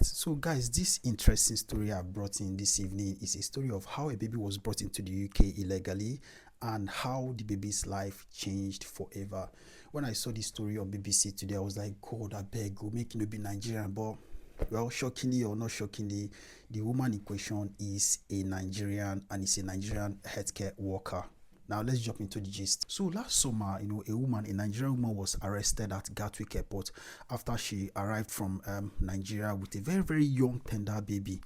So, guys, this interesting story I brought in this evening is a story of how a baby was brought into the UK illegally and how the baby's life changed forever. When I saw this story on BBC today, I was like, God, I beg, go make it be Nigerian. But, well, shockingly or not shockingly, the woman in question is a Nigerian and is a Nigerian healthcare worker. Now let's jump into the gist. So last summer, a Nigerian woman was arrested at Gatwick Airport after she arrived from Nigeria with a very, very young, tender baby.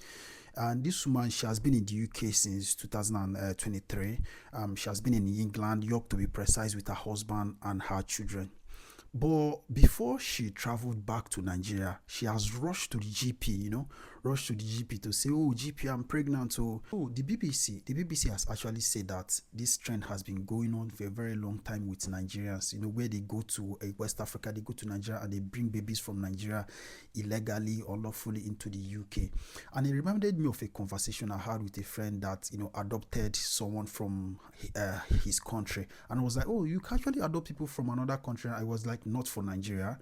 And this woman, she has been in the UK since 2023. She has been in England, York to be precise, with her husband and her children. But before she traveled back to Nigeria, she has rushed to the GP, rushed to the GP to say, oh, GP, I'm pregnant. Oh, the BBC has actually said that this trend has been going on for a very long time with Nigerians, where they go to West Africa, they go to Nigeria and they bring babies from Nigeria illegally or lawfully into the UK. And it reminded me of a conversation I had with a friend that, adopted someone from his country. And I was like, oh, you can actually adopt people from another country. I was like, not for Nigeria.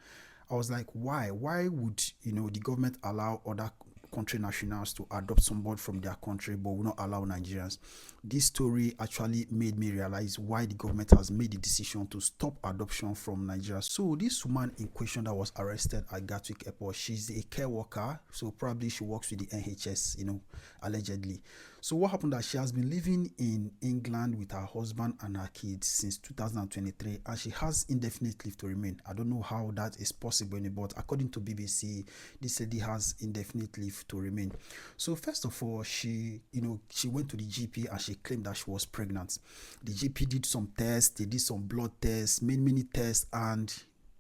I was like, why? Why would the government allow other country nationals to adopt someone from their country but will not allow Nigerians? This story actually made me realize why the government has made the decision to stop adoption from Nigeria. So this woman in question that was arrested at Gatwick Airport, she's a care worker, so probably she works with the NHS, allegedly. So what happened that she has been living in England with her husband and her kids since 2023, and she has indefinite leave to remain. I don't know how that is possible, but according to BBC, this lady has indefinite leave to remain. So first of all, she went to the GP and she claimed that she was pregnant. The GP did some tests, they did some blood tests, many tests, and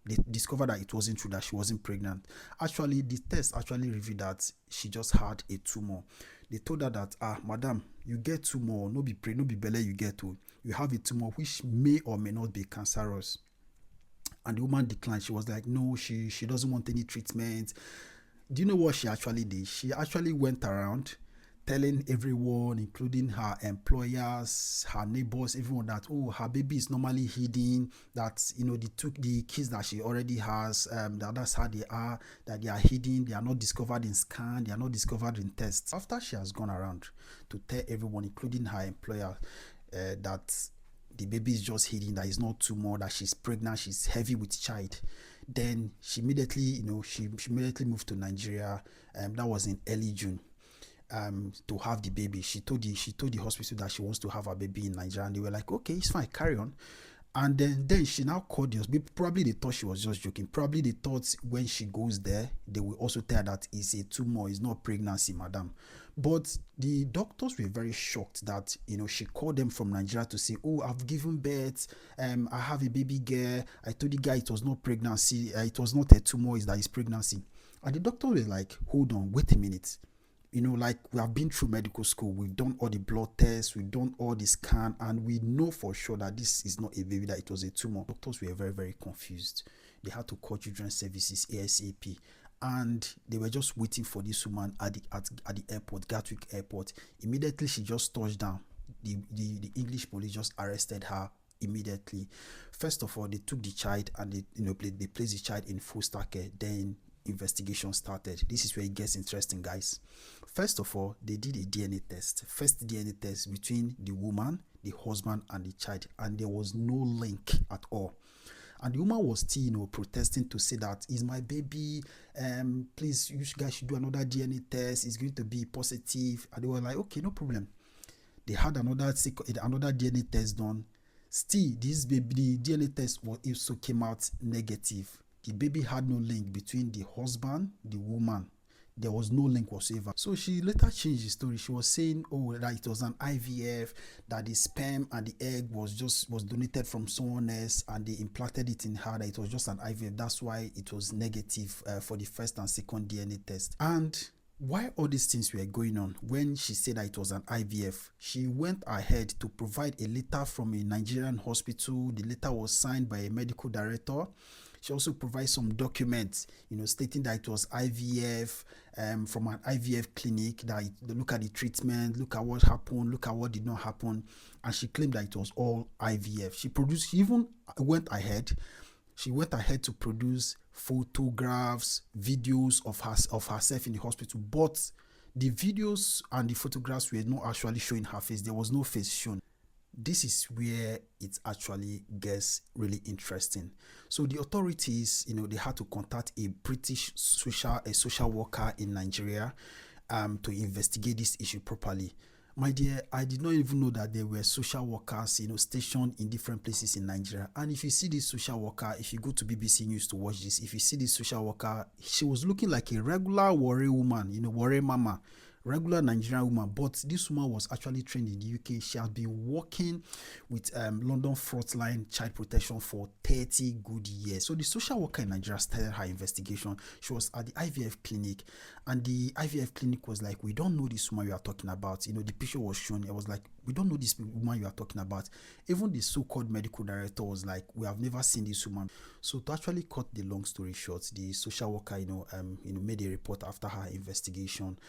they discovered that it wasn't true, that she wasn't pregnant. Actually, the test actually revealed that she just had a tumor. They told her that, madam, you get tumor, no be belle you get to. You have a tumor which may or may not be cancerous. And the woman declined. She was like, no, she doesn't want any treatment. Do you know what she actually did? She actually went around telling everyone, including her employers, her neighbors, everyone, that, oh, her baby is normally hidden, that they took the kids that she already has, that's how they are, that they are hidden, they are not discovered in scan, they are not discovered in tests. After she has gone around to tell everyone, including her employer, that the baby is just hidden, that is not tumor, that she's pregnant, she's heavy with child, then she immediately, she immediately moved to Nigeria. That was in early June. To have the baby. She told the hospital that she wants to have a baby in Nigeria, and they were like, okay, it's fine, carry on. And then she now called the hospital. Probably they thought she was just joking. Probably they thought when she goes there, they will also tell her that it's a tumor, it's not pregnancy, madam. But the doctors were very shocked that she called them from Nigeria to say, oh, I've given birth, I have a baby girl, I told the guy it was not pregnancy, it was not a tumor, it's that it's pregnancy. And the doctor was like, hold on, wait a minute. Like, we have been through medical school, we've done all the blood tests, we've done all the scan, and we know for sure that this is not a baby, that it was a tumor. Doctors were very, very confused. They had to call children's services ASAP, and they were just waiting for this woman at the airport, Gatwick Airport. Immediately she just touched down, the English police just arrested her immediately. First of all, they took the child and they placed the child in foster care. Then investigation started. This is where it gets interesting, guys. First of all, they did a DNA test. First DNA test between the woman, the husband, and the child, and there was no link at all. And the woman was still, protesting to say that is my baby. Please, you guys should do another DNA test. It's going to be positive. And they were like, okay, no problem. They had another DNA test done. Still, this baby, the DNA test also came out negative. The baby had no link between the husband, the woman. There was no link whatsoever. So she later changed the story. She was saying, oh, that it was an IVF, that the sperm and the egg was donated from someone else, and they implanted it in her, that it was just an IVF. That's why it was negative for the first and second DNA test. And while all these things were going on, when she said that it was an IVF, she went ahead to provide a letter from a Nigerian hospital. The letter was signed by a medical director. She also provides some documents, stating that it was IVF from an IVF clinic, that look at the treatment, look at what happened, look at what did not happen. And she claimed that it was all IVF. She even went ahead to produce photographs, videos of herself in the hospital, but the videos and the photographs were not actually showing her face. There was no face shown. This is where it actually gets really interesting. So the authorities, they had to contact a British social worker in Nigeria to investigate this issue properly. My dear, I did not even know that there were social workers, stationed in different places in Nigeria. And if you see this social worker, if you go to BBC News to watch this, if you see this social worker, she was looking like a regular warrior woman, warrior mama, regular Nigerian woman. But this woman was actually trained in the UK. She has been working with London Frontline Child Protection for 30 good years. So the social worker in Nigeria started her investigation. She was at the IVF clinic, and the IVF clinic was like, we don't know this woman you are talking about. The picture was shown. It was like, we don't know this woman you are talking about. Even the so-called medical director was like, we have never seen this woman. So to actually cut the long story short, the social worker, made a report after her investigation.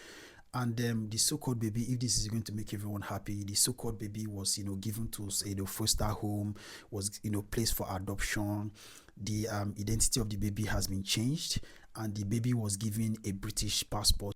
And the so-called baby, if this is going to make everyone happy, the so-called baby was, given to foster home, was, placed for adoption. The identity of the baby has been changed, and the baby was given a British passport.